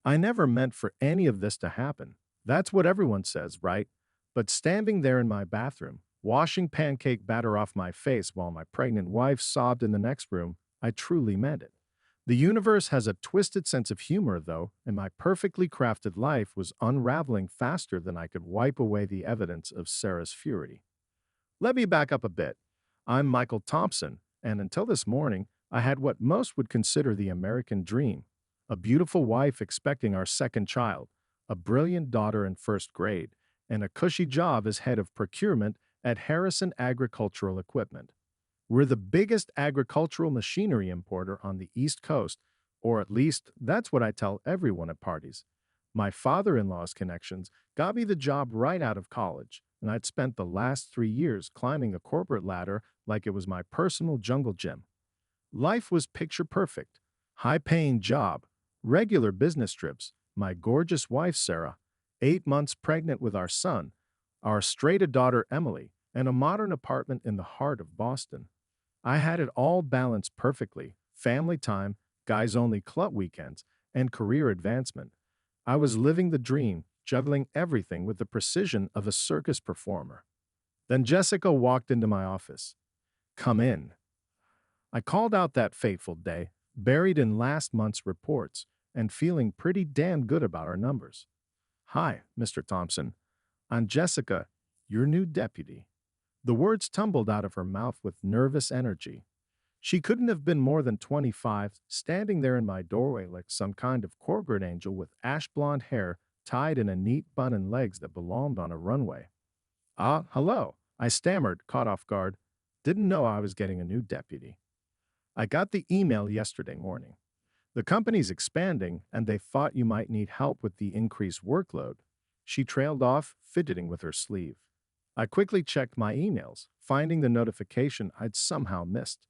I never meant for any of this to happen. That's what everyone says, right? But standing there in my bathroom, washing pancake batter off my face while my pregnant wife sobbed in the next room, I truly meant it. The universe has a twisted sense of humor, though, and my perfectly crafted life was unraveling faster than I could wipe away the evidence of Sarah's fury. Let me back up a bit. I'm Michael Thompson, and until this morning, I had what most would consider the American dream: a beautiful wife expecting our second child, a brilliant daughter in first grade, and a cushy job as head of procurement at Harrison Agricultural Equipment. We're the biggest agricultural machinery importer on the East Coast, or at least that's what I tell everyone at parties. My father in law's connections got me the job right out of college, and I'd spent the last 3 years climbing the corporate ladder like it was my personal jungle gym. Life was picture perfect: high paying job, regular business trips, my gorgeous wife Sarah, 8 months pregnant with our son, our straight daughter Emily, and a modern apartment in the heart of Boston. I had it all balanced perfectly: family time, guys only club weekends, and career advancement. I was living the dream, juggling everything with the precision of a circus performer. Then Jessica walked into my office. "Come in." I called out that fateful day, buried in last month's reports, and feeling pretty damn good about our numbers. "Hi, Mr. Thompson. I'm Jessica, your new deputy." The words tumbled out of her mouth with nervous energy. She couldn't have been more than 25, standing there in my doorway like some kind of corporate angel with ash blonde hair tied in a neat bun and legs that belonged on a runway. "Ah, hello," I stammered, caught off guard. Didn't know I was getting a new deputy. "I got the email yesterday morning. The company's expanding, and they thought you might need help with the increased workload." She trailed off, fidgeting with her sleeve. I quickly checked my emails, finding the notification I'd somehow missed.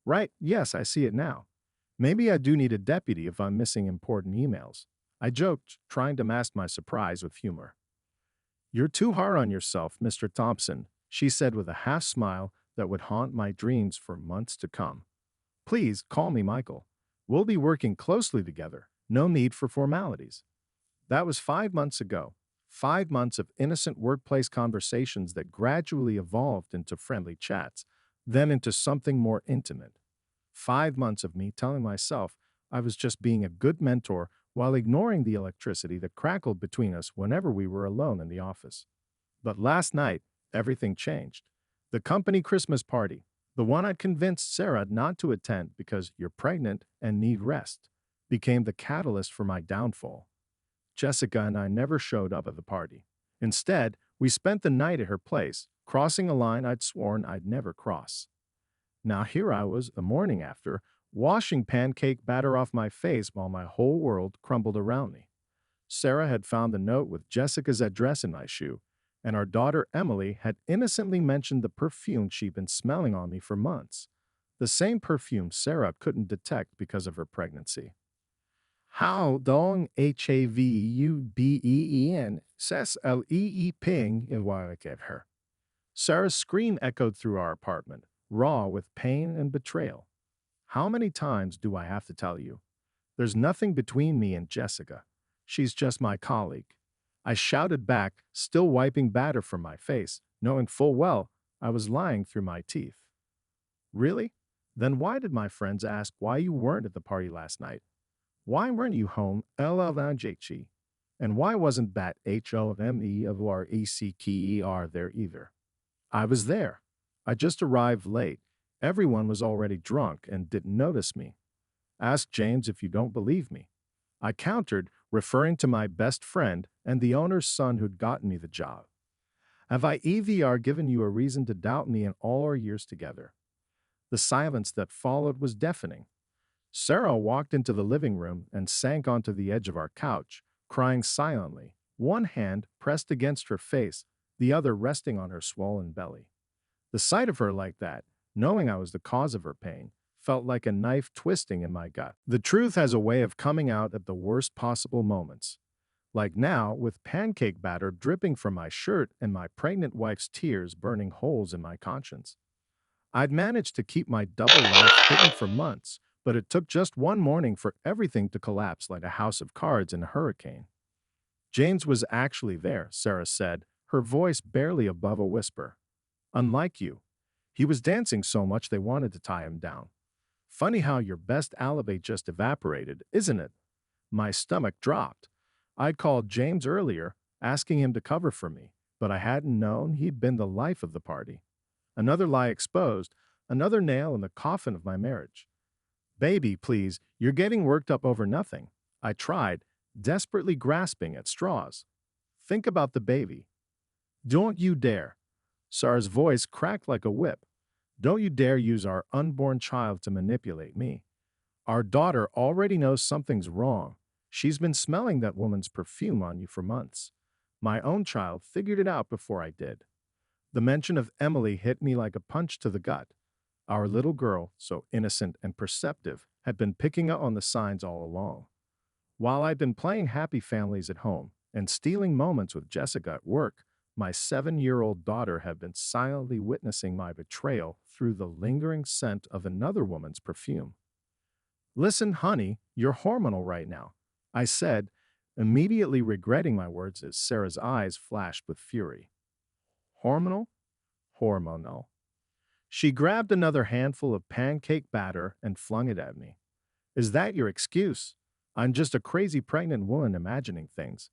Right, yes, I see it now. Maybe I do need a deputy if I'm missing important emails. I joked, trying to mask my surprise with humor. "You're too hard on yourself, Mr. Thompson," she said with a half smile that would haunt my dreams for months to come. "Please call me Michael. We'll be working closely together. No need for formalities." That was 5 months ago. 5 months of innocent workplace conversations that gradually evolved into friendly chats, then into something more intimate. 5 months of me telling myself I was just being a good mentor while ignoring the electricity that crackled between us whenever we were alone in the office. But last night, everything changed. The company Christmas party, the one I'd convinced Sarah not to attend because you're pregnant and need rest, became the catalyst for my downfall. Jessica and I never showed up at the party. Instead, we spent the night at her place, crossing a line I'd sworn I'd never cross. Now here I was, the morning after, washing pancake batter off my face while my whole world crumbled around me. Sarah had found the note with Jessica's address in my shoe, and our daughter Emily had innocently mentioned the perfume she'd been smelling on me for months. The same perfume Sarah couldn't detect because of her pregnancy. "How dong Havubben ses lee ping in her." Sarah's scream echoed through our apartment, raw with pain and betrayal. How many times do I have to tell you? There's nothing between me and Jessica. She's just my colleague. I shouted back, still wiping batter from my face, knowing full well I was lying through my teeth. "Really? Then why did my friends ask why you weren't at the party last night? Why weren't you home, LLNJG? And why wasn't that HOME there either?" I was there. I just arrived late. Everyone was already drunk and didn't notice me. Ask James if you don't believe me. I countered, referring to my best friend and the owner's son who'd gotten me the job. Have I EVR given you a reason to doubt me in all our years together? The silence that followed was deafening. Sarah walked into the living room and sank onto the edge of our couch, crying silently, one hand pressed against her face, the other resting on her swollen belly. The sight of her like that, knowing I was the cause of her pain, felt like a knife twisting in my gut. The truth has a way of coming out at the worst possible moments. Like now, with pancake batter dripping from my shirt and my pregnant wife's tears burning holes in my conscience. I'd managed to keep my double life hidden for months, But it took just one morning for everything to collapse like a house of cards in a hurricane. James was actually there, Sarah said, her voice barely above a whisper. Unlike you. He was dancing so much they wanted to tie him down. Funny how your best alibi just evaporated, isn't it? My stomach dropped. I'd called James earlier, asking him to cover for me, but I hadn't known he'd been the life of the party. Another lie exposed, another nail in the coffin of my marriage. Baby, please, you're getting worked up over nothing. I tried, desperately grasping at straws. Think about the baby. Don't you dare. Sarah's voice cracked like a whip. Don't you dare use our unborn child to manipulate me. Our daughter already knows something's wrong. She's been smelling that woman's perfume on you for months. My own child figured it out before I did. The mention of Emily hit me like a punch to the gut. Our little girl, so innocent and perceptive, had been picking up on the signs all along. While I'd been playing happy families at home and stealing moments with Jessica at work, my 7-year-old daughter had been silently witnessing my betrayal through the lingering scent of another woman's perfume. Listen, honey, you're hormonal right now, I said, immediately regretting my words as Sarah's eyes flashed with fury. Hormonal? Hormonal. She grabbed another handful of pancake batter and flung it at me. Is that your excuse? I'm just a crazy pregnant woman imagining things.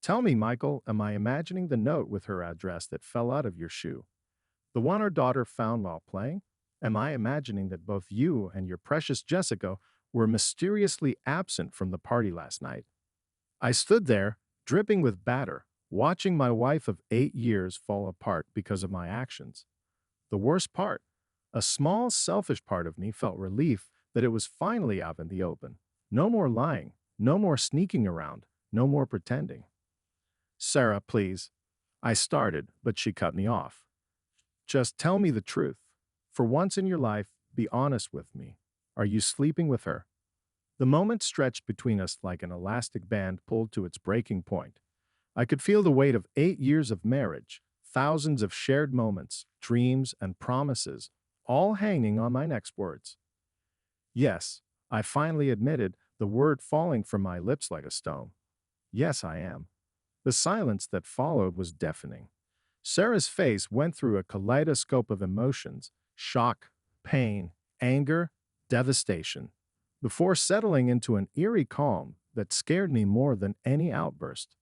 Tell me, Michael, am I imagining the note with her address that fell out of your shoe? The one our daughter found while playing? Am I imagining that both you and your precious Jessica were mysteriously absent from the party last night? I stood there, dripping with batter, watching my wife of 8 years fall apart because of my actions. The worst part, a small, selfish part of me felt relief that it was finally out in the open. No more lying, no more sneaking around, no more pretending. Sarah, please. I started, but she cut me off. Just tell me the truth. For once in your life, be honest with me. Are you sleeping with her? The moment stretched between us like an elastic band pulled to its breaking point. I could feel the weight of 8 years of marriage, thousands of shared moments, dreams, and promises, all hanging on my next words. Yes, I finally admitted, the word falling from my lips like a stone. Yes, I am. The silence that followed was deafening. Sarah's face went through a kaleidoscope of emotions, shock, pain, anger, devastation, before settling into an eerie calm that scared me more than any outburst.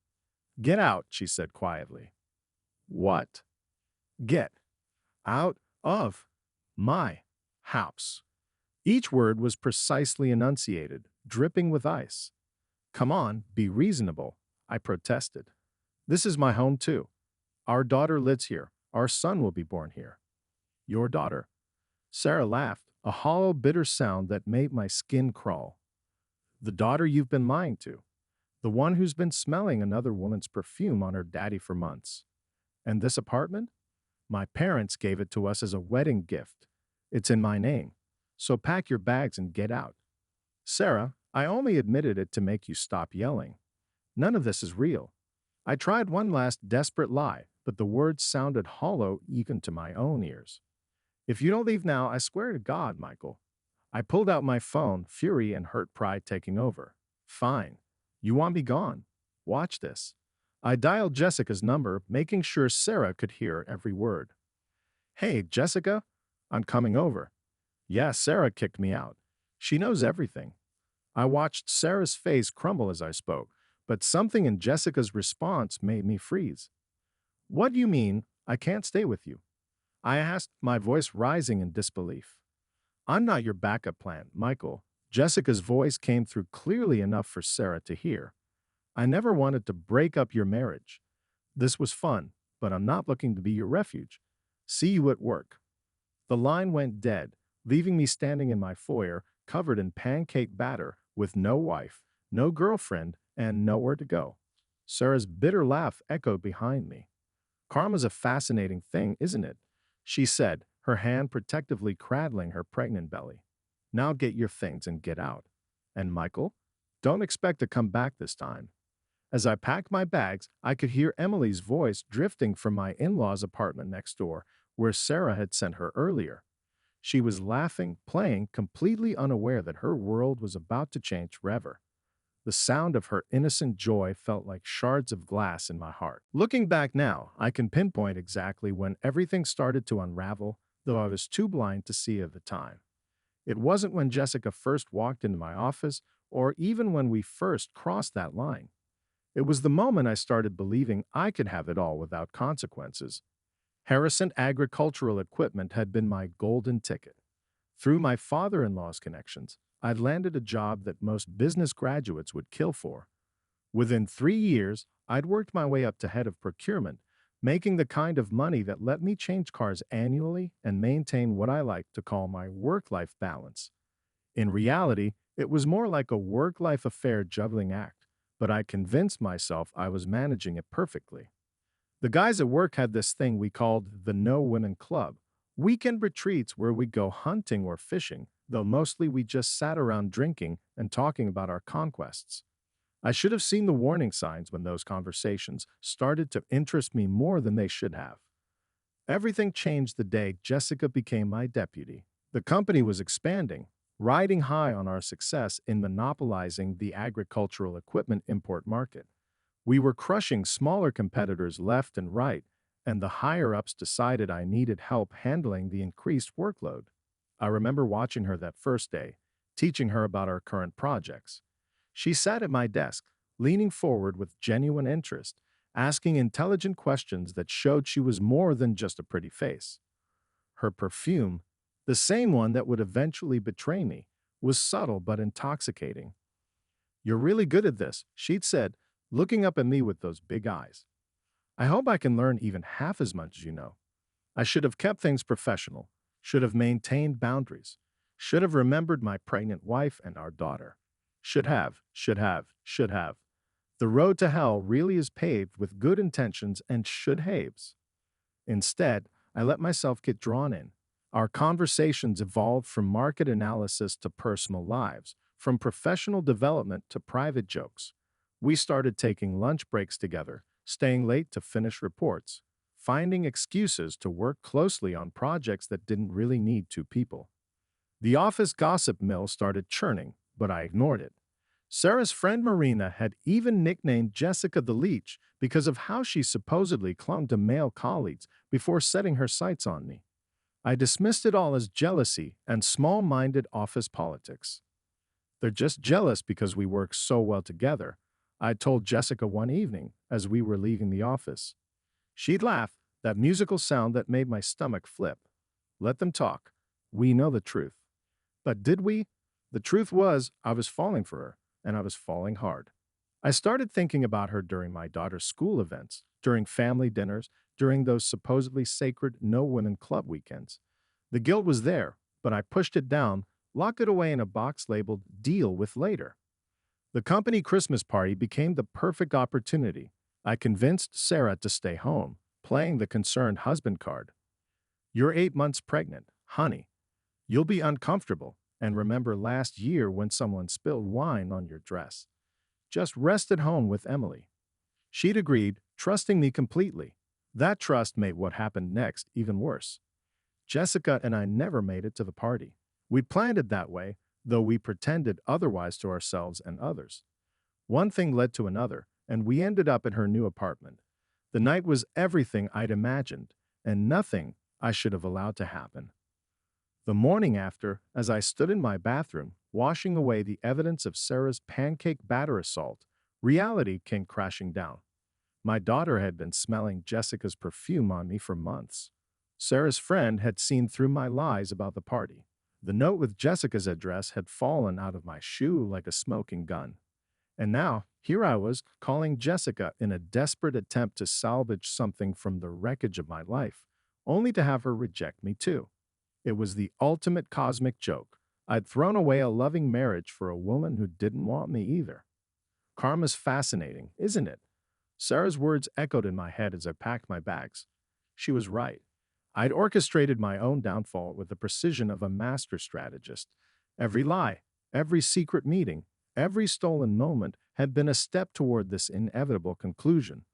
Get out, she said quietly. What? Get out of my house. Each word was precisely enunciated, dripping with ice. Come on, be reasonable, I protested. This is my home too. Our daughter lives here. Our son will be born here. Your daughter. Sarah laughed, a hollow, bitter sound that made my skin crawl. The daughter you've been lying to. The one who's been smelling another woman's perfume on her daddy for months. And this apartment? My parents gave it to us as a wedding gift. It's in my name. So pack your bags and get out. Sarah, I only admitted it to make you stop yelling. None of this is real. I tried one last desperate lie, but the words sounded hollow even to my own ears. If you don't leave now, I swear to God, Michael. I pulled out my phone, fury and hurt pride taking over. Fine. You want me gone? Watch this. I dialed Jessica's number, making sure Sarah could hear every word. Hey, Jessica, I'm coming over. Yeah, Sarah kicked me out. She knows everything. I watched Sarah's face crumble as I spoke, but something in Jessica's response made me freeze. What do you mean, I can't stay with you? I asked, my voice rising in disbelief. I'm not your backup plan, Michael. Jessica's voice came through clearly enough for Sarah to hear. I never wanted to break up your marriage. This was fun, but I'm not looking to be your refuge. See you at work. The line went dead, leaving me standing in my foyer, covered in pancake batter, with no wife, no girlfriend, and nowhere to go. Sarah's bitter laugh echoed behind me. Karma's a fascinating thing, isn't it? She said, her hand protectively cradling her pregnant belly. Now get your things and get out. And Michael, don't expect to come back this time. As I packed my bags, I could hear Emily's voice drifting from my in-laws' apartment next door, where Sarah had sent her earlier. She was laughing, playing, completely unaware that her world was about to change forever. The sound of her innocent joy felt like shards of glass in my heart. Looking back now, I can pinpoint exactly when everything started to unravel, though I was too blind to see at the time. It wasn't when Jessica first walked into my office, or even when we first crossed that line. It was the moment I started believing I could have it all without consequences. Harrison Agricultural Equipment had been my golden ticket. Through my father in law's connections, I'd landed a job that most business graduates would kill for. Within 3 years, I'd worked my way up to head of procurement, making the kind of money that let me change cars annually and maintain what I like to call my work life balance. In reality, it was more like a work life affair juggling act, but I convinced myself I was managing it perfectly. The guys at work had this thing we called the No Women Club, weekend retreats where we'd go hunting or fishing, though mostly we just sat around drinking and talking about our conquests. I should have seen the warning signs when those conversations started to interest me more than they should have. Everything changed the day Jessica became my deputy. The company was expanding, riding high on our success in monopolizing the agricultural equipment import market. We were crushing smaller competitors left and right, and the higher ups decided I needed help handling the increased workload. I remember watching her that first day, teaching her about our current projects. She sat at my desk, leaning forward with genuine interest, asking intelligent questions that showed she was more than just a pretty face. Her perfume, the same one that would eventually betray me, was subtle but intoxicating. "You're really good at this," she'd said, looking up at me with those big eyes. "I hope I can learn even half as much as you know." I should have kept things professional, should have maintained boundaries, should have remembered my pregnant wife and our daughter. Should have. The road to hell really is paved with good intentions and should haves. Instead, I let myself get drawn in. Our conversations evolved from market analysis to personal lives, from professional development to private jokes. We started taking lunch breaks together, staying late to finish reports, finding excuses to work closely on projects that didn't really need two people. The office gossip mill started churning, but I ignored it. Sarah's friend Marina had even nicknamed Jessica the Leech because of how she supposedly clung to male colleagues before setting her sights on me. I dismissed it all as jealousy and small-minded office politics. "They're just jealous because we work so well together," I told Jessica one evening as we were leaving the office. She'd laugh, that musical sound that made my stomach flip. Let them talk. We know the truth. But did we? The truth was, I was falling for her, and I was falling hard. I started thinking about her during my daughter's school events, during family dinners, during those supposedly sacred no women club weekends. The guilt was there, but I pushed it down, locked it away in a box labeled "Deal with Later." The company Christmas party became the perfect opportunity. I convinced Sarah to stay home, playing the concerned husband card. "You're 8 months pregnant, honey. You'll be uncomfortable, and remember last year when someone spilled wine on your dress. Just rest at home with Emily." She'd agreed, trusting me completely. That trust made what happened next even worse. Jessica and I never made it to the party. We'd planned it that way, though we pretended otherwise to ourselves and others. One thing led to another, and we ended up in her new apartment. The night was everything I'd imagined, and nothing I should have allowed to happen. The morning after, as I stood in my bathroom, washing away the evidence of Sarah's pancake batter assault, reality came crashing down. My daughter had been smelling Jessica's perfume on me for months. Sarah's friend had seen through my lies about the party. The note with Jessica's address had fallen out of my shoe like a smoking gun. And now, here I was, calling Jessica in a desperate attempt to salvage something from the wreckage of my life, only to have her reject me too. It was the ultimate cosmic joke. I'd thrown away a loving marriage for a woman who didn't want me either. Karma's fascinating, isn't it? Sarah's words echoed in my head as I packed my bags. She was right. I'd orchestrated my own downfall with the precision of a master strategist. Every lie, every secret meeting, every stolen moment had been a step toward this inevitable conclusion.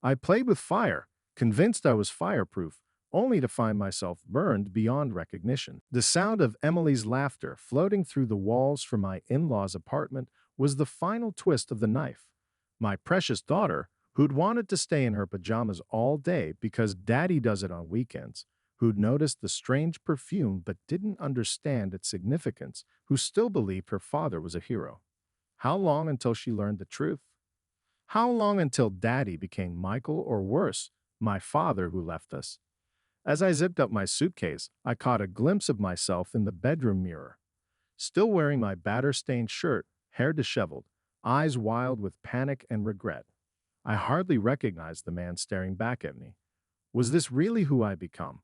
I played with fire, convinced I was fireproof, only to find myself burned beyond recognition. The sound of Emily's laughter floating through the walls from my in law's apartment was the final twist of the knife. My precious daughter, who'd wanted to stay in her pajamas all day because daddy does it on weekends, who'd noticed the strange perfume but didn't understand its significance, who still believed her father was a hero. How long until she learned the truth? How long until daddy became Michael, or worse, my father who left us? As I zipped up my suitcase, I caught a glimpse of myself in the bedroom mirror, still wearing my batter-stained shirt, hair disheveled, eyes wild with panic and regret. I hardly recognized the man staring back at me. Was this really who I become?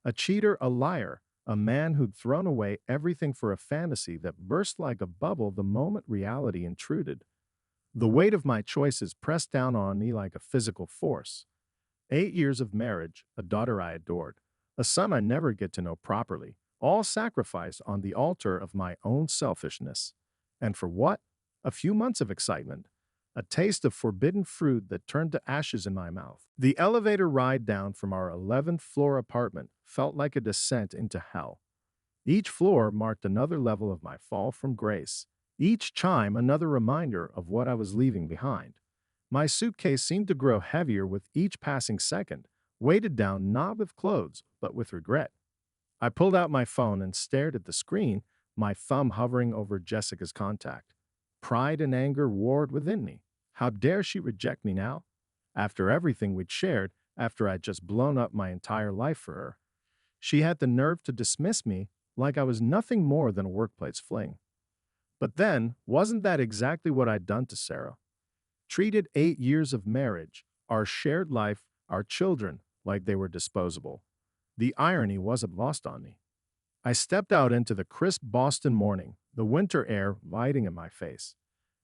A cheater, a liar, a man who'd thrown away everything for a fantasy that burst like a bubble the moment reality intruded. The weight of my choices pressed down on me like a physical force. 8 years of marriage, a daughter I adored, a son I never get to know properly, all sacrificed on the altar of my own selfishness. And for what? A few months of excitement. A taste of forbidden fruit that turned to ashes in my mouth. The elevator ride down from our 11th floor apartment felt like a descent into hell. Each floor marked another level of my fall from grace. Each chime another reminder of what I was leaving behind. My suitcase seemed to grow heavier with each passing second, weighted down not with clothes, but with regret. I pulled out my phone and stared at the screen, my thumb hovering over Jessica's contact. Pride and anger warred within me. How dare she reject me now? After everything we'd shared, after I'd just blown up my entire life for her. She had the nerve to dismiss me like I was nothing more than a workplace fling. But then, wasn't that exactly what I'd done to Sarah? Treated 8 years of marriage, our shared life, our children, like they were disposable. The irony wasn't lost on me. I stepped out into the crisp Boston morning, the winter air biting in my face.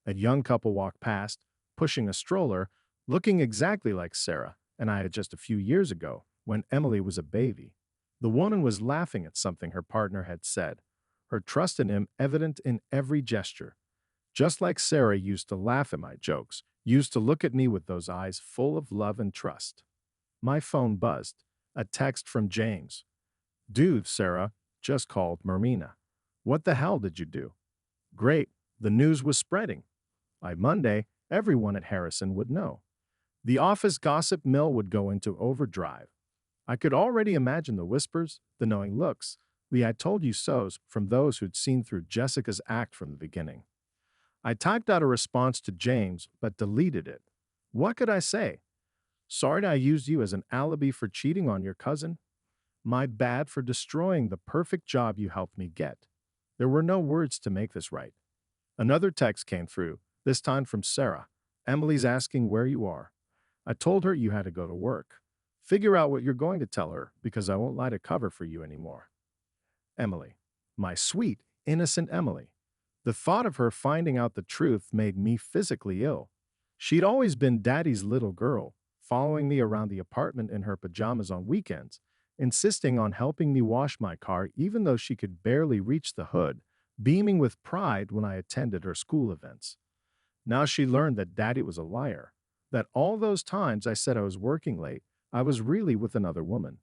A young couple walked past, pushing a stroller, looking exactly like Sarah and I had just a few years ago, when Emily was a baby. The woman was laughing at something her partner had said, her trust in him evident in every gesture. Just like Sarah used to laugh at my jokes, used to look at me with those eyes full of love and trust. My phone buzzed. A text from James. Dude, Sarah, just called Marina. What the hell did you do? Great, the news was spreading. By Monday, everyone at Harrison would know. The office gossip mill would go into overdrive. I could already imagine the whispers, the knowing looks, the I told you so's from those who'd seen through Jessica's act from the beginning. I typed out a response to James, but deleted it. What could I say? Sorry I used you as an alibi for cheating on your cousin. My bad for destroying the perfect job you helped me get. There were no words to make this right. Another text came through, this time from Sarah. Emily's asking where you are. I told her you had to go to work. Figure out what you're going to tell her, because I won't lie to cover for you anymore. Emily. My sweet, innocent Emily. The thought of her finding out the truth made me physically ill. She'd always been Daddy's little girl, following me around the apartment in her pajamas on weekends, insisting on helping me wash my car even though she could barely reach the hood, beaming with pride when I attended her school events. Now she learned that Daddy was a liar, that all those times I said I was working late, I was really with another woman,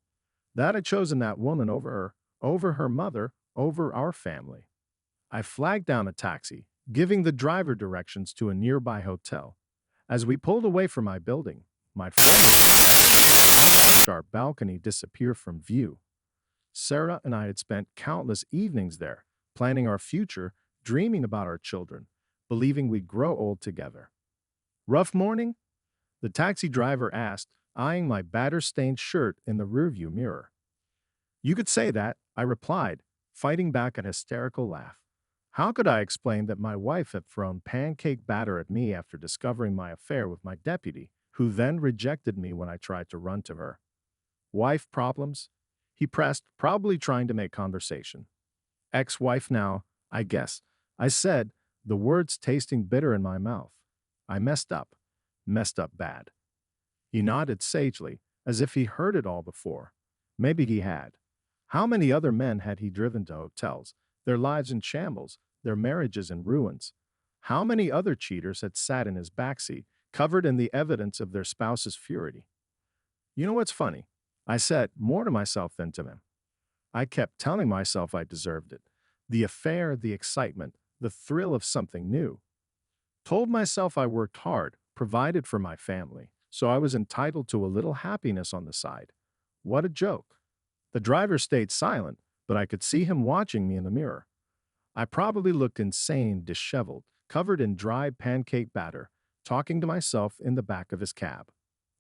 that I'd chosen that woman over her mother, over our family. I flagged down a taxi, giving the driver directions to a nearby hotel. As we pulled away from my building, my friend watched our balcony disappear from view. Sarah and I had spent countless evenings there, planning our future, dreaming about our children, believing we'd grow old together. Rough morning? The taxi driver asked, eyeing my batter-stained shirt in the rearview mirror. You could say that, I replied, fighting back an hysterical laugh. How could I explain that my wife had thrown pancake batter at me after discovering my affair with my deputy, who then rejected me when I tried to run to her? Wife problems? He pressed, probably trying to make conversation. Ex-wife now, I guess. I said, the words tasting bitter in my mouth. I messed up bad. He nodded sagely, as if he heard it all before. Maybe he had. How many other men had he driven to hotels, their lives in shambles, their marriages in ruins? How many other cheaters had sat in his backseat, covered in the evidence of their spouse's fury? You know what's funny? I said more to myself than to him. I kept telling myself I deserved it. The affair, the excitement, the thrill of something new. Told myself I worked hard, provided for my family, so I was entitled to a little happiness on the side. What a joke. The driver stayed silent, but I could see him watching me in the mirror. I probably looked insane, disheveled, covered in dry pancake batter, talking to myself in the back of his cab.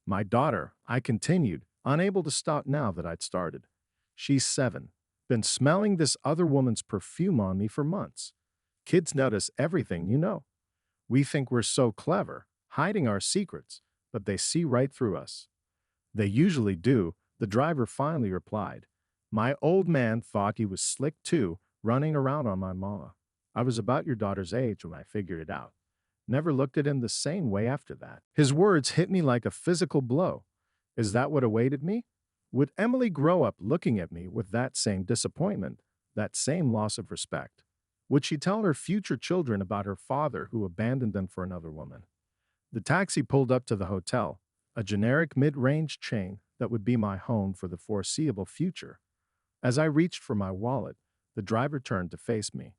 My daughter, I continued, unable to stop now that I'd started. She's 7. Been smelling this other woman's perfume on me for months. Kids notice everything, you know. We think we're so clever, hiding our secrets, but they see right through us. They usually do, the driver finally replied. My old man thought he was slick too, running around on my mama. I was about your daughter's age when I figured it out. Never looked at him the same way after that. His words hit me like a physical blow. Is that what awaited me? Would Emily grow up looking at me with that same disappointment, that same loss of respect? Would she tell her future children about her father who abandoned them for another woman? The taxi pulled up to the hotel, a generic mid-range chain that would be my home for the foreseeable future. As I reached for my wallet, the driver turned to face me.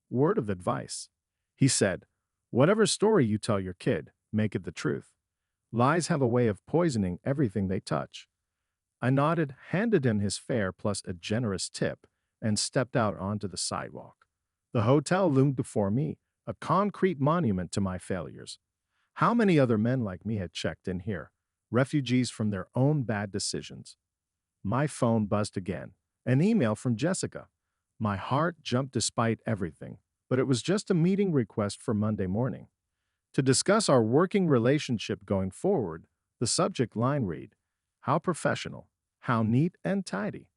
Word of advice. He said, whatever story you tell your kid, make it the truth. Lies have a way of poisoning everything they touch. I nodded, handed him his fare plus a generous tip, and stepped out onto the sidewalk. The hotel loomed before me, a concrete monument to my failures. How many other men like me had checked in here, refugees from their own bad decisions? My phone buzzed again, an email from Jessica. My heart jumped despite everything, but it was just a meeting request for Monday morning. To discuss our working relationship going forward, the subject line read, how professional, how neat and tidy.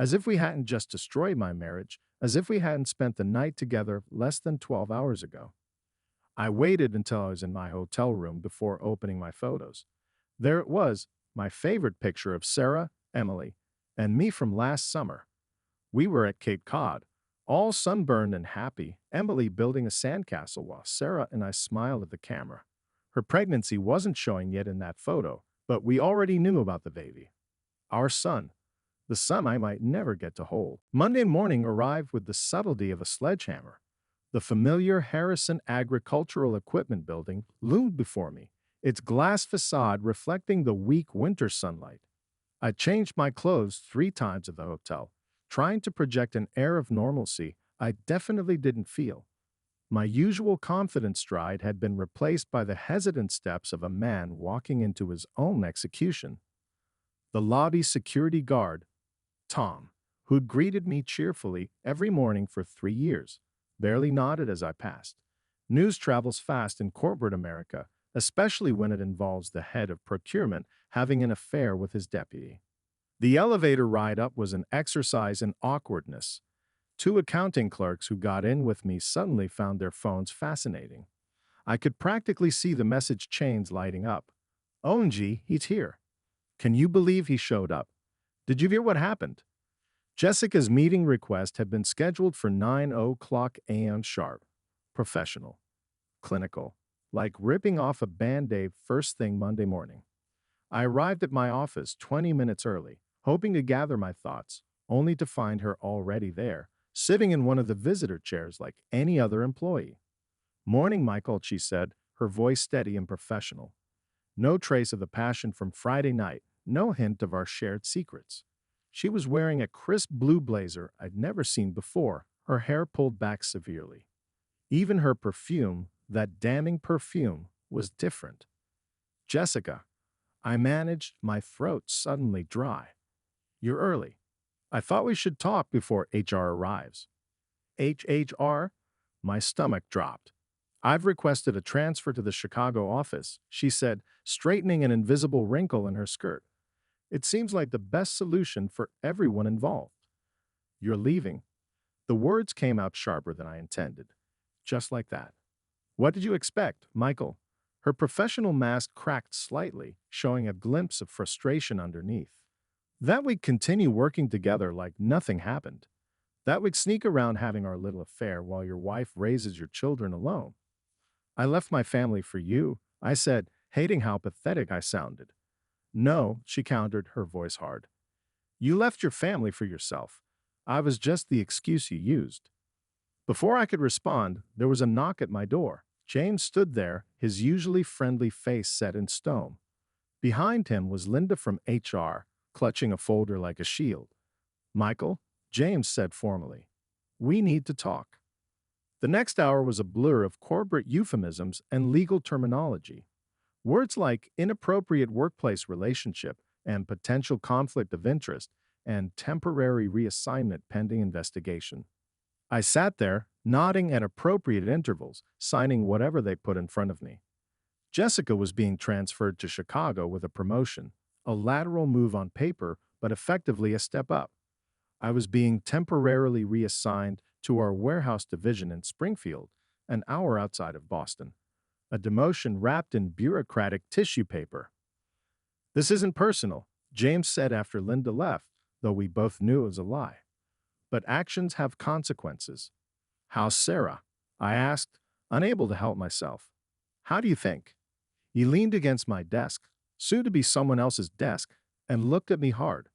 As if we hadn't just destroyed my marriage, as if we hadn't spent the night together less than 12 hours ago. I waited until I was in my hotel room before opening my photos. There it was, my favorite picture of Sarah, Emily, and me from last summer. We were at Cape Cod, all sunburned and happy, Emily building a sandcastle while Sarah and I smiled at the camera. Her pregnancy wasn't showing yet in that photo, but we already knew about the baby. Our son, the son I might never get to hold. Monday morning arrived with the subtlety of a sledgehammer. The familiar Harrison Agricultural Equipment building loomed before me, its glass facade reflecting the weak winter sunlight. I changed my clothes 3 times at the hotel, trying to project an air of normalcy I definitely didn't feel. My usual confident stride had been replaced by the hesitant steps of a man walking into his own execution. The lobby security guard, Tom, who'd greeted me cheerfully every morning for 3 years, barely nodded as I passed. News travels fast in corporate America, especially when it involves the head of procurement having an affair with his deputy. The elevator ride up was an exercise in awkwardness. 2 accounting clerks who got in with me suddenly found their phones fascinating. I could practically see the message chains lighting up. OMG, he's here. Can you believe he showed up? Did you hear what happened? Jessica's meeting request had been scheduled for 9:00 a.m. sharp. Professional. Clinical. Like ripping off a Band-Aid first thing Monday morning. I arrived at my office 20 minutes early, hoping to gather my thoughts, only to find her already there, sitting in one of the visitor chairs like any other employee. Morning, Michael, she said, her voice steady and professional. No trace of the passion from Friday night, no hint of our shared secrets. She was wearing a crisp blue blazer I'd never seen before, her hair pulled back severely. Even her perfume, that damning perfume, was different. Jessica, I managed, my throat suddenly dry. You're early. I thought we should talk before HR arrives. HR? My stomach dropped. I've requested a transfer to the Chicago office, she said, straightening an invisible wrinkle in her skirt. It seems like the best solution for everyone involved. You're leaving. The words came out sharper than I intended. Just like that. What did you expect, Michael? Her professional mask cracked slightly, showing a glimpse of frustration underneath. That we'd continue working together like nothing happened. That we'd sneak around having our little affair while your wife raises your children alone. I left my family for you, I said, hating how pathetic I sounded. No, she countered, her voice hard. You left your family for yourself. I was just the excuse you used. Before I could respond, there was a knock at my door. James stood there, his usually friendly face set in stone. Behind him was Linda from HR, clutching a folder like a shield. Michael, James said formally, we need to talk. The next hour was a blur of corporate euphemisms and legal terminology. Words like inappropriate workplace relationship and potential conflict of interest and temporary reassignment pending investigation. I sat there, nodding at appropriate intervals, signing whatever they put in front of me. Jessica was being transferred to Chicago with a promotion, a lateral move on paper, but effectively a step up. I was being temporarily reassigned to our warehouse division in Springfield, an hour outside of Boston. A demotion wrapped in bureaucratic tissue paper. This isn't personal, James said after Linda left, though we both knew it was a lie. But actions have consequences. How's Sarah? I asked, unable to help myself. How do you think? He leaned against my desk, soon to be someone else's desk, and looked at me hard.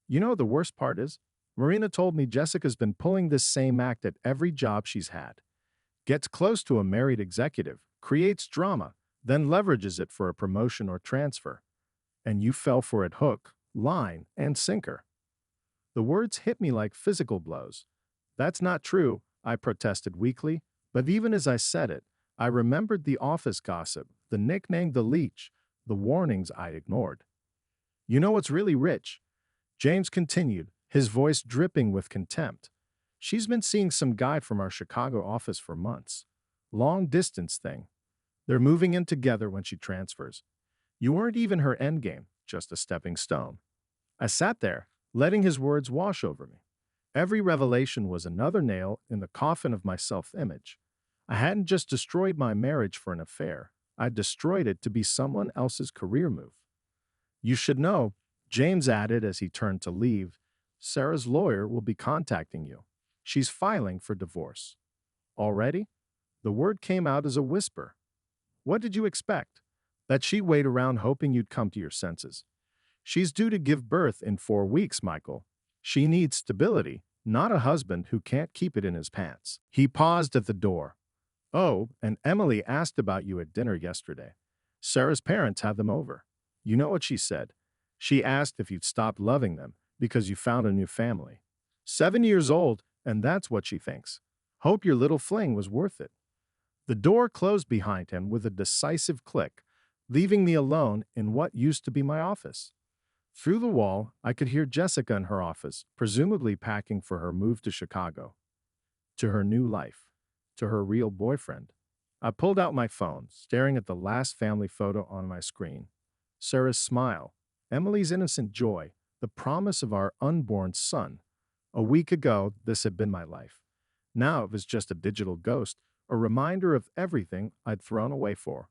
You know what the worst part is? Marina told me Jessica's been pulling this same act at every job she's had. Gets close to a married executive, creates drama, then leverages it for a promotion or transfer. And you fell for it hook, line, and sinker. The words hit me like physical blows. That's not true, I protested weakly, but even as I said it, I remembered the office gossip, the nickname the leech, the warnings I'd ignored. You know what's really rich? James continued, his voice dripping with contempt. She's been seeing some guy from our Chicago office for months. Long distance thing. They're moving in together when she transfers. You weren't even her endgame, just a stepping stone. I sat there, letting his words wash over me. Every revelation was another nail in the coffin of my self-image. I hadn't just destroyed my marriage for an affair. I'd destroyed it to be someone else's career move. You should know, James added as he turned to leave, Sarah's lawyer will be contacting you. She's filing for divorce. Already? The word came out as a whisper. What did you expect? That she'd wait around hoping you'd come to your senses. She's due to give birth in 4 weeks, Michael. She needs stability, not a husband who can't keep it in his pants. He paused at the door. Oh, and Emily asked about you at dinner yesterday. Sarah's parents had them over. You know what she said? She asked if you'd stopped loving them because you found a new family. 7 years old, and that's what she thinks. Hope your little fling was worth it. The door closed behind him with a decisive click, leaving me alone in what used to be my office. Through the wall, I could hear Jessica in her office, presumably packing for her move to Chicago, to her new life, to her real boyfriend. I pulled out my phone, staring at the last family photo on my screen. Sarah's smile, Emily's innocent joy, the promise of our unborn son. A week ago, this had been my life. Now it was just a digital ghost, a reminder of everything I'd thrown away for.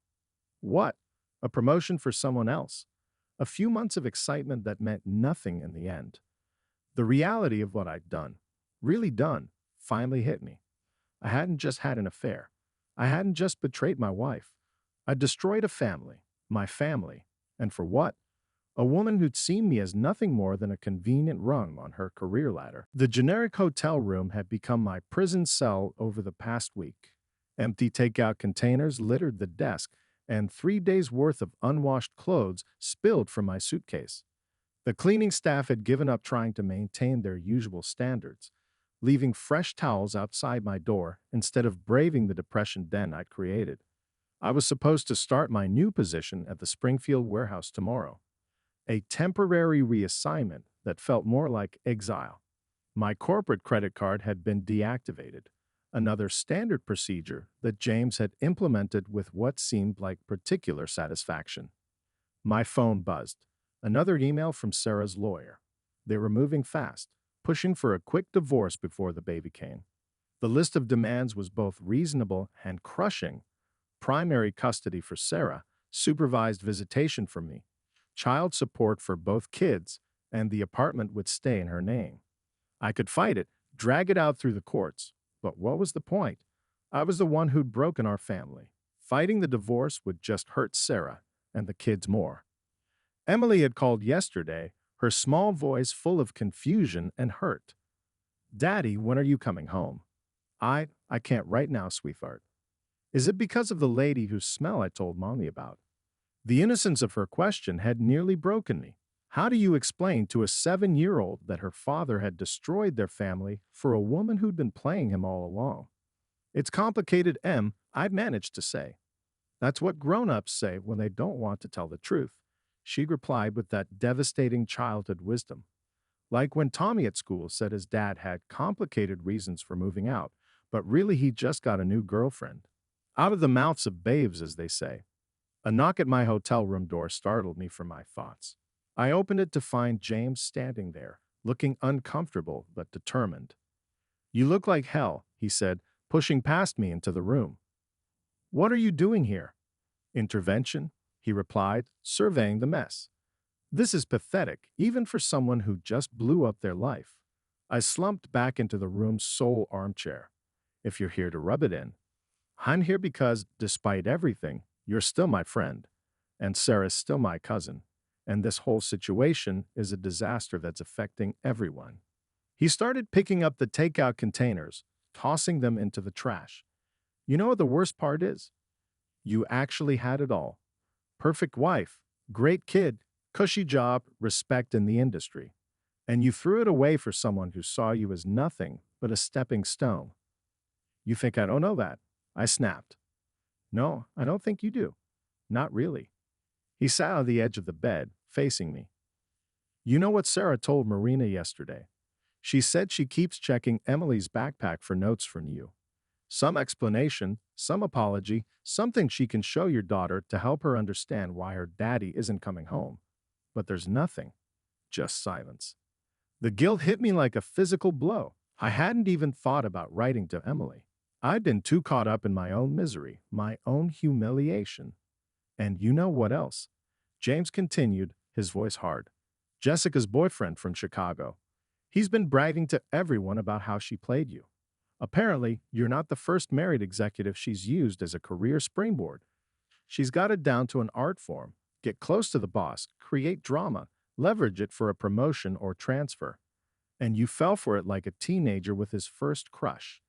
What? A promotion for someone else. A few months of excitement that meant nothing in the end. The reality of what I'd done, really done, finally hit me. I hadn't just had an affair. I hadn't just betrayed my wife. I destroyed a family, my family. And for what? A woman who'd seen me as nothing more than a convenient rung on her career ladder. The generic hotel room had become my prison cell over the past week. Empty takeout containers littered the desk, and 3 days' worth of unwashed clothes spilled from my suitcase. The cleaning staff had given up trying to maintain their usual standards, leaving fresh towels outside my door instead of braving the depression den I'd created. I was supposed to start my new position at the Springfield warehouse tomorrow. A temporary reassignment that felt more like exile. My corporate credit card had been deactivated, another standard procedure that James had implemented with what seemed like particular satisfaction. My phone buzzed. Another email from Sarah's lawyer. They were moving fast, pushing for a quick divorce before the baby came. The list of demands was both reasonable and crushing. Primary custody for Sarah, supervised visitation for me, child support for both kids, and the apartment would stay in her name. I could fight it, drag it out through the courts, but what was the point? I was the one who'd broken our family. Fighting the divorce would just hurt Sarah and the kids more. Emily had called yesterday, her small voice full of confusion and hurt. Daddy, when are you coming home? I can't right now, sweetheart. Is it because of the lady whose smell I told Mommy about? The innocence of her question had nearly broken me. How do you explain to a 7-year-old that her father had destroyed their family for a woman who'd been playing him all along? It's complicated, Em, I'd managed to say. That's what grown-ups say when they don't want to tell the truth. She replied with that devastating childhood wisdom. Like when Tommy at school said his dad had complicated reasons for moving out, but really he just got a new girlfriend. Out of the mouths of babes, as they say. A knock at my hotel room door startled me from my thoughts. I opened it to find James standing there, looking uncomfortable but determined. You look like hell, he said, pushing past me into the room. What are you doing here? Intervention, he replied, surveying the mess. This is pathetic, even for someone who just blew up their life. I slumped back into the room's sole armchair. If you're here to rub it in, I'm here because, despite everything, you're still my friend, and Sarah's still my cousin, and this whole situation is a disaster that's affecting everyone. He started picking up the takeout containers, tossing them into the trash. You know what the worst part is? You actually had it all. Perfect wife, great kid, cushy job, respect in the industry. And you threw it away for someone who saw you as nothing but a stepping stone. You think I don't know that? I snapped. No, I don't think you do. Not really. He sat on the edge of the bed, facing me. You know what Sarah told Marina yesterday? She said she keeps checking Emily's backpack for notes from you. Some explanation, some apology, something she can show your daughter to help her understand why her daddy isn't coming home. But there's nothing. Just silence. The guilt hit me like a physical blow. I hadn't even thought about writing to Emily. I'd been too caught up in my own misery, my own humiliation. And you know what else? James continued, his voice hard. Jessica's boyfriend from Chicago. He's been bragging to everyone about how she played you. Apparently, you're not the first married executive she's used as a career springboard. She's got it down to an art form. Get close to the boss, create drama, leverage it for a promotion or transfer. And you fell for it like a teenager with his first crush.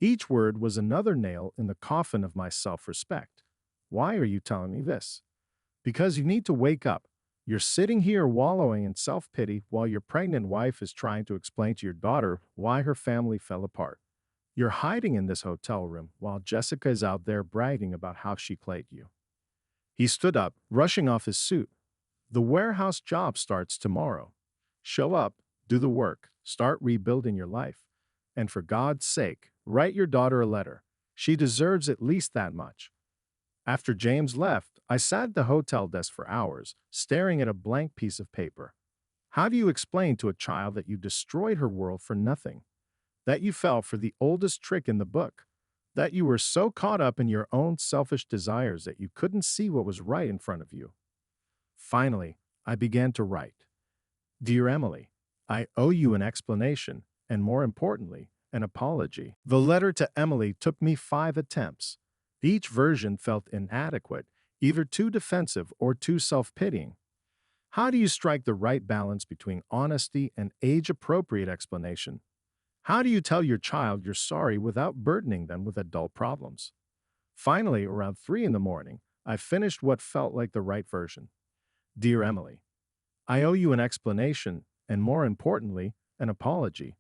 Each word was another nail in the coffin of my self-respect. Why are you telling me this? Because you need to wake up. You're sitting here wallowing in self-pity while your pregnant wife is trying to explain to your daughter why her family fell apart. You're hiding in this hotel room while Jessica is out there bragging about how she played you. He stood up, rushing off his suit. The warehouse job starts tomorrow. Show up, do the work, start rebuilding your life. And for God's sake, write your daughter a letter. She deserves at least that much. After James left, I sat at the hotel desk for hours, staring at a blank piece of paper. How do you explain to a child that you destroyed her world for nothing? That you fell for the oldest trick in the book? That you were so caught up in your own selfish desires that you couldn't see what was right in front of you? Finally, I began to write. Dear Emily, I owe you an explanation, and more importantly, an apology. The letter to Emily took me 5 attempts. Each version felt inadequate, either too defensive or too self-pitying. How do you strike the right balance between honesty and age-appropriate explanation? How do you tell your child you're sorry without burdening them with adult problems? Finally, around 3 in the morning, I finished what felt like the right version. Dear Emily, I owe you an explanation, and more importantly, an apology.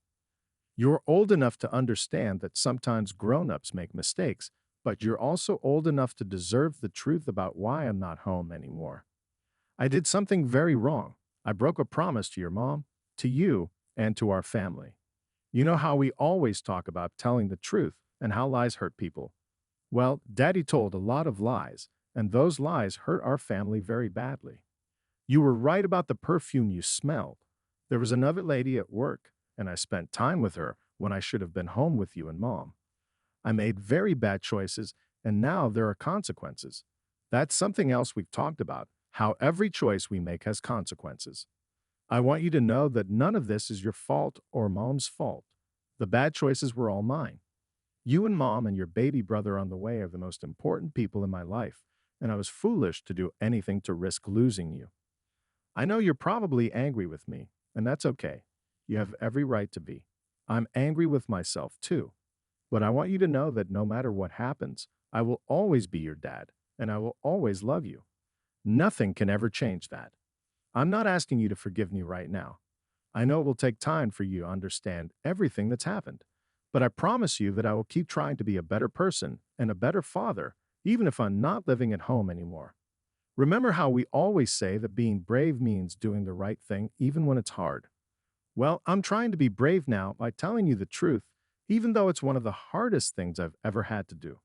You're old enough to understand that sometimes grown-ups make mistakes, but you're also old enough to deserve the truth about why I'm not home anymore. I did something very wrong. I broke a promise to your mom, to you, and to our family. You know how we always talk about telling the truth and how lies hurt people. Well, Daddy told a lot of lies, and those lies hurt our family very badly. You were right about the perfume you smelled. There was another lady at work, and I spent time with her when I should have been home with you and Mom. I made very bad choices, and now there are consequences. That's something else we've talked about, how every choice we make has consequences. I want you to know that none of this is your fault or Mom's fault. The bad choices were all mine. You and Mom and your baby brother on the way are the most important people in my life, and I was foolish to do anything to risk losing you. I know you're probably angry with me, and that's okay. You have every right to be. I'm angry with myself too. But I want you to know that no matter what happens, I will always be your dad, and I will always love you. Nothing can ever change that. I'm not asking you to forgive me right now. I know it will take time for you to understand everything that's happened. But I promise you that I will keep trying to be a better person and a better father, even if I'm not living at home anymore. Remember how we always say that being brave means doing the right thing even when it's hard. Well, I'm trying to be brave now by telling you the truth, even though it's one of the hardest things I've ever had to do.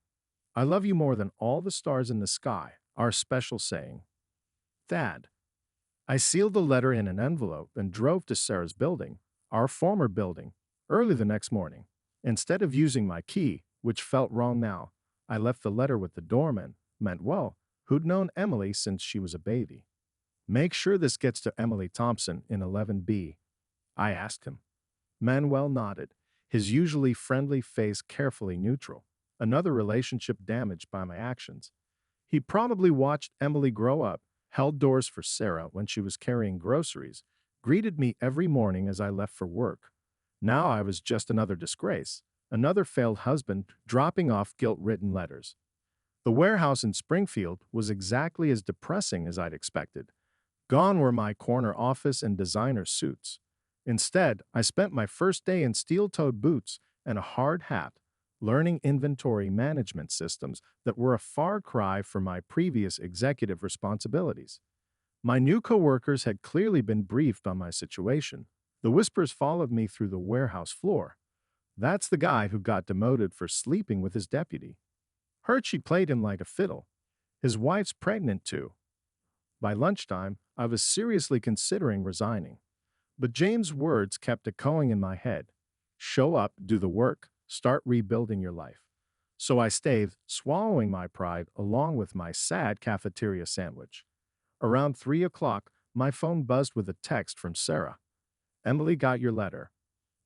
I love you more than all the stars in the sky, our special saying. Dad. I sealed the letter in an envelope and drove to Sarah's building, our former building, early the next morning. Instead of using my key, which felt wrong now, I left the letter with the doorman, meant well, who'd known Emily since she was a baby. Make sure this gets to Emily Thompson in 11B, I asked him. Manuel nodded, his usually friendly face carefully neutral, another relationship damaged by my actions. He probably watched Emily grow up, held doors for Sarah when she was carrying groceries, greeted me every morning as I left for work. Now I was just another disgrace, another failed husband dropping off guilt-ridden letters. The warehouse in Springfield was exactly as depressing as I'd expected. Gone were my corner office and designer suits. Instead, I spent my first day in steel-toed boots and a hard hat, learning inventory management systems that were a far cry from my previous executive responsibilities. My new coworkers had clearly been briefed on my situation. The whispers followed me through the warehouse floor. That's the guy who got demoted for sleeping with his deputy. Heard she played him like a fiddle. His wife's pregnant too. By lunchtime, I was seriously considering resigning. But James' words kept echoing in my head. Show up, do the work, start rebuilding your life. So I stayed, swallowing my pride along with my sad cafeteria sandwich. Around 3 o'clock, my phone buzzed with a text from Sarah. Emily got your letter.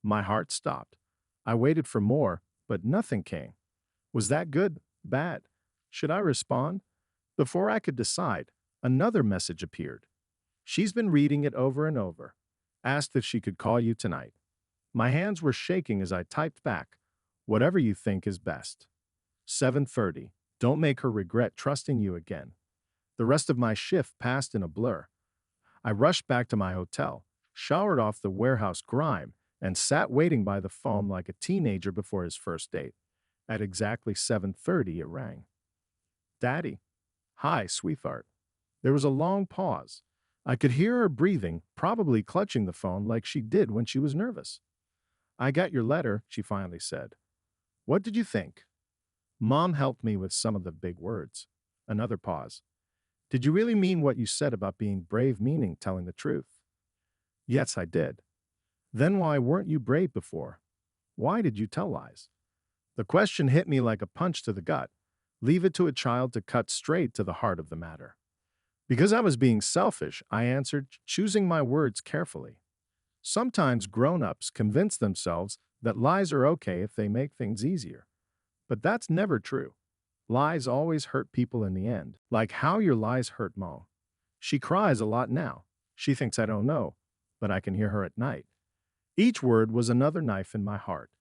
My heart stopped. I waited for more, but nothing came. Was that good? Bad? Should I respond? Before I could decide, another message appeared. She's been reading it over and over. Asked if she could call you tonight. My hands were shaking as I typed back, whatever you think is best. 7:30. Don't make her regret trusting you again. The rest of my shift passed in a blur. I rushed back to my hotel, showered off the warehouse grime, and sat waiting by the phone like a teenager before his first date. At exactly 7:30, it rang. Daddy. Hi, sweetheart. There was a long pause. I could hear her breathing, probably clutching the phone like she did when she was nervous. I got your letter, she finally said. What did you think? Mom helped me with some of the big words. Another pause. Did you really mean what you said about being brave, meaning telling the truth? Yes, I did. Then why weren't you brave before? Why did you tell lies? The question hit me like a punch to the gut. Leave it to a child to cut straight to the heart of the matter. Because I was being selfish, I answered, choosing my words carefully. Sometimes grown-ups convince themselves that lies are okay if they make things easier. But that's never true. Lies always hurt people in the end, like how your lies hurt Mo. She cries a lot now. She thinks I don't know, but I can hear her at night. Each word was another knife in my heart.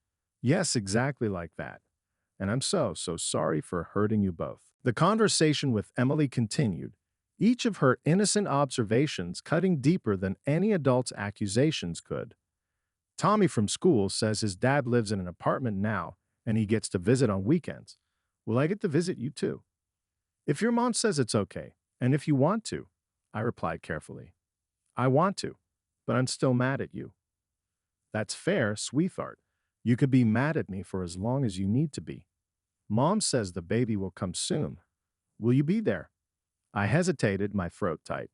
Yes, exactly like that. And I'm so sorry for hurting you both. The conversation with Emily continued, each of her innocent observations cutting deeper than any adult's accusations could. Tommy from school says his dad lives in an apartment now and he gets to visit on weekends. Will I get to visit you too? If your mom says it's okay, and if you want to, I replied carefully. I want to, but I'm still mad at you. That's fair, sweetheart. You could be mad at me for as long as you need to be. Mom says the baby will come soon. Will you be there? I hesitated, my throat tight.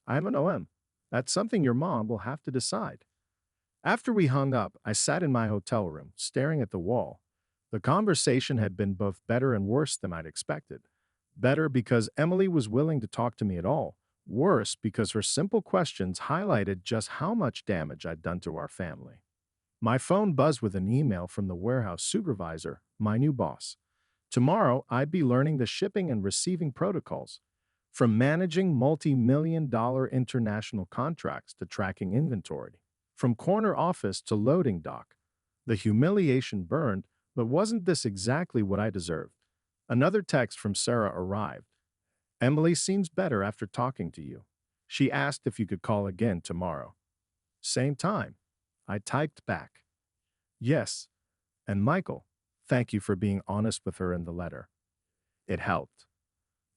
I'm an OM. That's something your mom will have to decide. After we hung up, I sat in my hotel room, staring at the wall. The conversation had been both better and worse than I'd expected. Better because Emily was willing to talk to me at all. Worse because her simple questions highlighted just how much damage I'd done to our family. My phone buzzed with an email from the warehouse supervisor, my new boss. Tomorrow, I'd be learning the shipping and receiving protocols. From managing multi-million-dollar international contracts to tracking inventory, from corner office to loading dock, the humiliation burned, but wasn't this exactly what I deserved? Another text from Sarah arrived. Emily seems better after talking to you. She asked if you could call again tomorrow. Same time. I typed back. Yes. And Michael, thank you for being honest with her in the letter. It helped.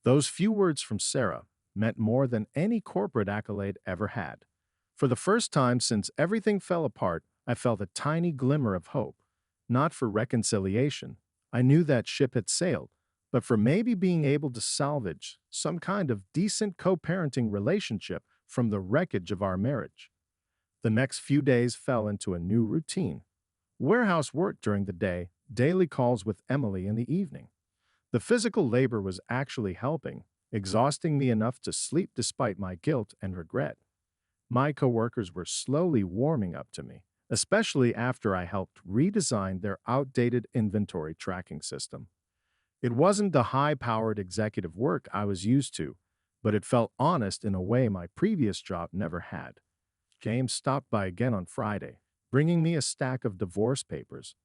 Those few words from Sarah meant more than any corporate accolade ever had. For the first time since everything fell apart, I felt a tiny glimmer of hope. Not for reconciliation. I knew that ship had sailed, but for maybe being able to salvage some kind of decent co-parenting relationship from the wreckage of our marriage. The next few days fell into a new routine. Warehouse work during the day, daily calls with Emily in the evening. The physical labor was actually helping, exhausting me enough to sleep despite my guilt and regret. My coworkers were slowly warming up to me, especially after I helped redesign their outdated inventory tracking system. It wasn't the high-powered executive work I was used to, but it felt honest in a way my previous job never had. James stopped by again on Friday, bringing me a stack of divorce papers.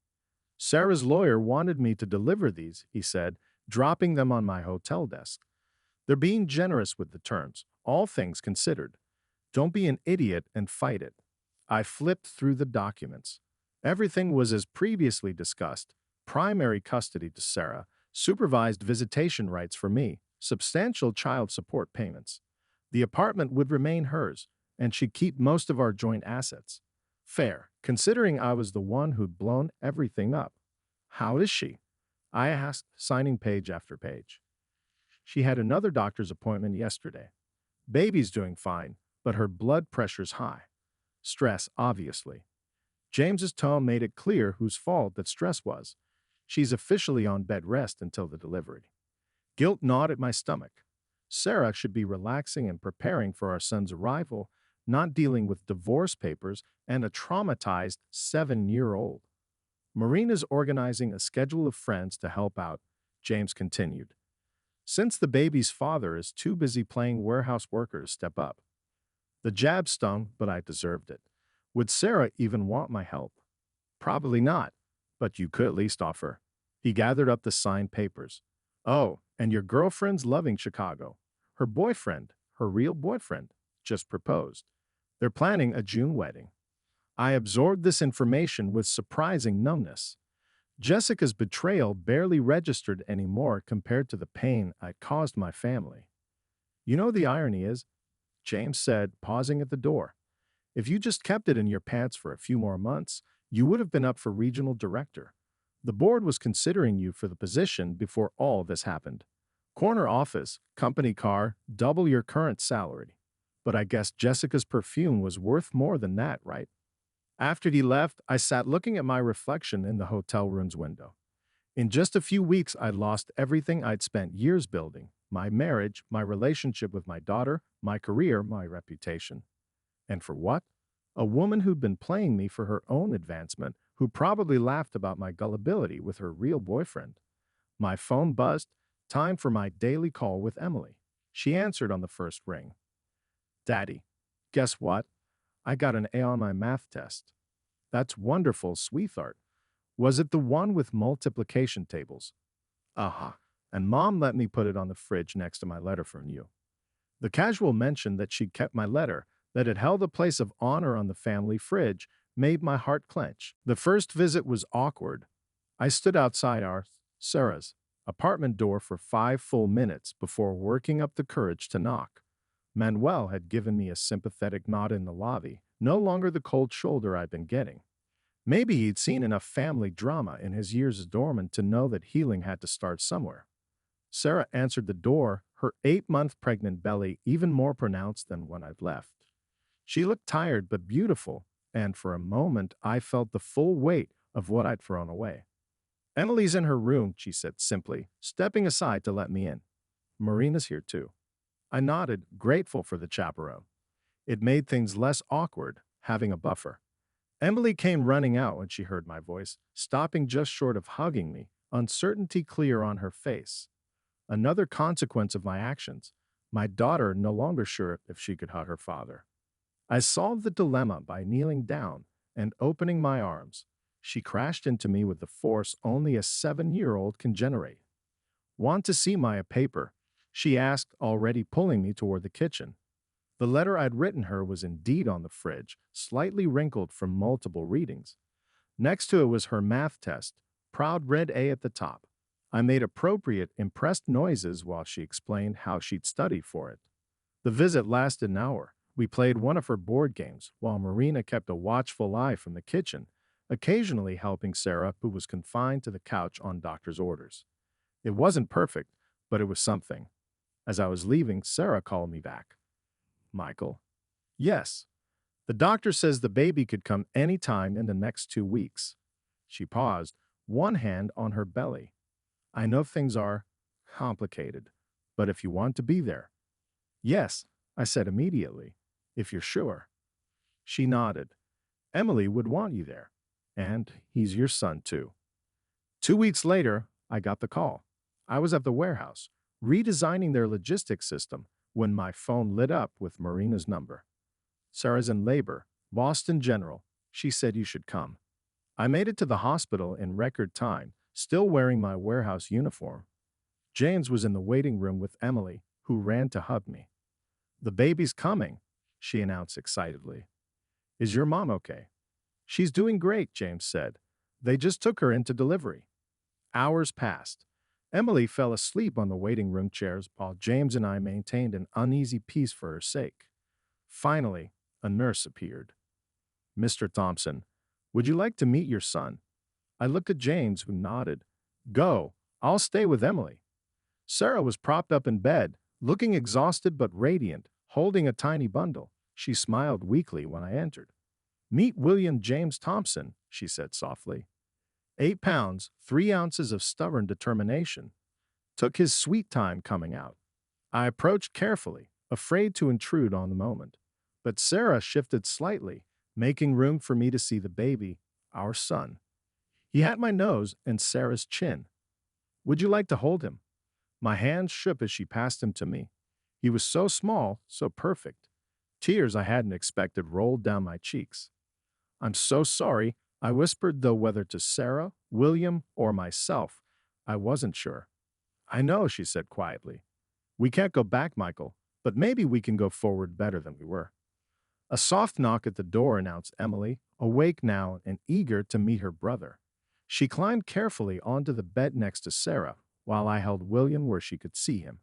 Sarah's lawyer wanted me to deliver these, he said, dropping them on my hotel desk. They're being generous with the terms, all things considered. Don't be an idiot and fight it. I flipped through the documents. Everything was as previously discussed. Primary custody to Sarah, supervised visitation rights for me, substantial child support payments. The apartment would remain hers, and she'd keep most of our joint assets. Fair, considering I was the one who'd blown everything up. How is she? I asked, signing page after page. She had another doctor's appointment yesterday. Baby's doing fine, but her blood pressure's high. Stress, obviously. James's tone made it clear whose fault that stress was. She's officially on bed rest until the delivery. Guilt gnawed at my stomach. Sarah should be relaxing and preparing for our son's arrival, not dealing with divorce papers and a traumatized 7-year-old. Marina's organizing a schedule of friends to help out, James continued. Since the baby's father is too busy playing warehouse worker to step up. The jab stung, but I deserved it. Would Sarah even want my help? Probably not, but you could at least offer. He gathered up the signed papers. Oh, and your girlfriend's loving Chicago. Her boyfriend, her real boyfriend, just proposed. They're planning a June wedding. I absorbed this information with surprising numbness. Jessica's betrayal barely registered anymore compared to the pain I caused my family. You know the irony is, James said, pausing at the door, if you just kept it in your pants for a few more months, you would have been up for regional director. The board was considering you for the position before all this happened. Corner office, company car, double your current salary. But I guess Jessica's perfume was worth more than that, right? After he left, I sat looking at my reflection in the hotel room's window. In just a few weeks, I'd lost everything I'd spent years building: my marriage, my relationship with my daughter, my career, my reputation. And for what? A woman who'd been playing me for her own advancement, who probably laughed about my gullibility with her real boyfriend. My phone buzzed. Time for my daily call with Emily. She answered on the first ring. Daddy, guess what? I got an A on my math test. That's wonderful, sweetheart. Was it the one with multiplication tables? Aha. And Mom let me put it on the fridge next to my letter from you. The casual mention that she'd kept my letter, that it held a place of honor on the family fridge, made my heart clench. The first visit was awkward. I stood outside Sarah's apartment door for 5 full minutes before working up the courage to knock. Manuel had given me a sympathetic nod in the lobby, no longer the cold shoulder I'd been getting. Maybe he'd seen enough family drama in his years as doorman to know that healing had to start somewhere. Sarah answered the door, her 8-month pregnant belly even more pronounced than when I'd left. She looked tired but beautiful, and for a moment I felt the full weight of what I'd thrown away. Emily's in her room, she said simply, stepping aside to let me in. Marina's here too. I nodded, grateful for the chaperone. It made things less awkward, having a buffer. Emily came running out when she heard my voice, stopping just short of hugging me, uncertainty clear on her face. Another consequence of my actions. My daughter no longer sure if she could hug her father. I solved the dilemma by kneeling down and opening my arms. She crashed into me with the force only a 7-year-old can generate. Want to see my paper? She asked, already pulling me toward the kitchen. The letter I'd written her was indeed on the fridge, slightly wrinkled from multiple readings. Next to it was her math test, proud red A at the top. I made appropriate, impressed noises while she explained how she'd studied for it. The visit lasted an hour. We played one of her board games, while Marina kept a watchful eye from the kitchen, occasionally helping Sarah, who was confined to the couch on doctor's orders. It wasn't perfect, but it was something. As I was leaving, Sarah called me back. Michael. Yes. The doctor says the baby could come any time in the next 2 weeks. She paused, one hand on her belly. I know things are complicated, but if you want to be there. Yes, I said immediately, if you're sure. She nodded. Emily would want you there. And he's your son, too. 2 weeks later, I got the call. I was at the warehouse, redesigning their logistics system, when my phone lit up with Marina's number. Sarah's in labor, Boston General. She said you should come. I made it to the hospital in record time, still wearing my warehouse uniform. James was in the waiting room with Emily, who ran to hug me. The baby's coming, she announced excitedly. Is your mom okay? She's doing great, James said. They just took her into delivery. Hours passed. Emily fell asleep on the waiting room chairs while James and I maintained an uneasy peace for her sake. Finally, a nurse appeared. Mr. Thompson, would you like to meet your son? I looked at James, who nodded. Go, I'll stay with Emily. Sarah was propped up in bed, looking exhausted but radiant, holding a tiny bundle. She smiled weakly when I entered. Meet William James Thompson, she said softly. 8 pounds, 3 ounces of stubborn determination. Took his sweet time coming out. I approached carefully, afraid to intrude on the moment. But Sarah shifted slightly, making room for me to see the baby, our son. He had my nose and Sarah's chin. Would you like to hold him? My hand shook as she passed him to me. He was so small, so perfect. Tears I hadn't expected rolled down my cheeks. I'm so sorry, I whispered, though whether to Sarah, William, or myself, I wasn't sure. I know, she said quietly. We can't go back, Michael, but maybe we can go forward better than we were. A soft knock at the door announced Emily, awake now and eager to meet her brother. She climbed carefully onto the bed next to Sarah, while I held William where she could see him.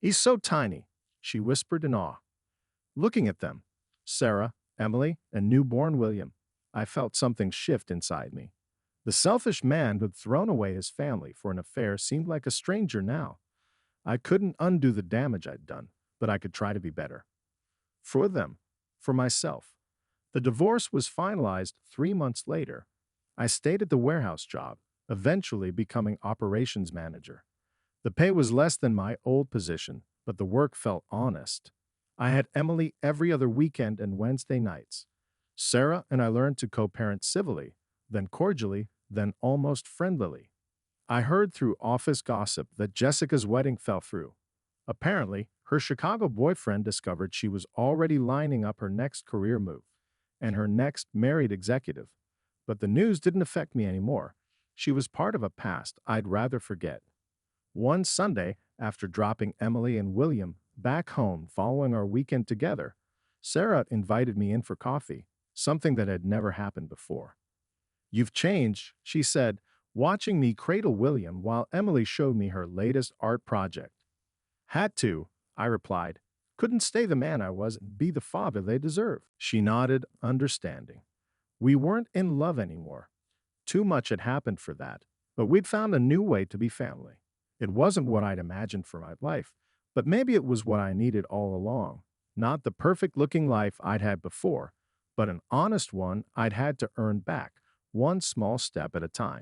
He's so tiny, she whispered in awe. Looking at them, Sarah, Emily, and newborn William, I felt something shift inside me. The selfish man who'd thrown away his family for an affair seemed like a stranger now. I couldn't undo the damage I'd done, but I could try to be better. For them, for myself. The divorce was finalized 3 months later. I stayed at the warehouse job, eventually becoming operations manager. The pay was less than my old position, but the work felt honest. I had Emily every other weekend and Wednesday nights. Sarah and I learned to co-parent civilly, then cordially, then almost friendlily. I heard through office gossip that Jessica's wedding fell through. Apparently, her Chicago boyfriend discovered she was already lining up her next career move and her next married executive. But the news didn't affect me anymore. She was part of a past I'd rather forget. One Sunday, after dropping Emily and William back home following our weekend together, Sarah invited me in for coffee, something that had never happened before. You've changed, she said, watching me cradle William while Emily showed me her latest art project. Had to, I replied. Couldn't stay the man I was and be the father they deserved. She nodded, understanding. We weren't in love anymore. Too much had happened for that, but we'd found a new way to be family. It wasn't what I'd imagined for my life, but maybe it was what I needed all along. Not the perfect-looking life I'd had before, but an honest one I'd had to earn back, one small step at a time.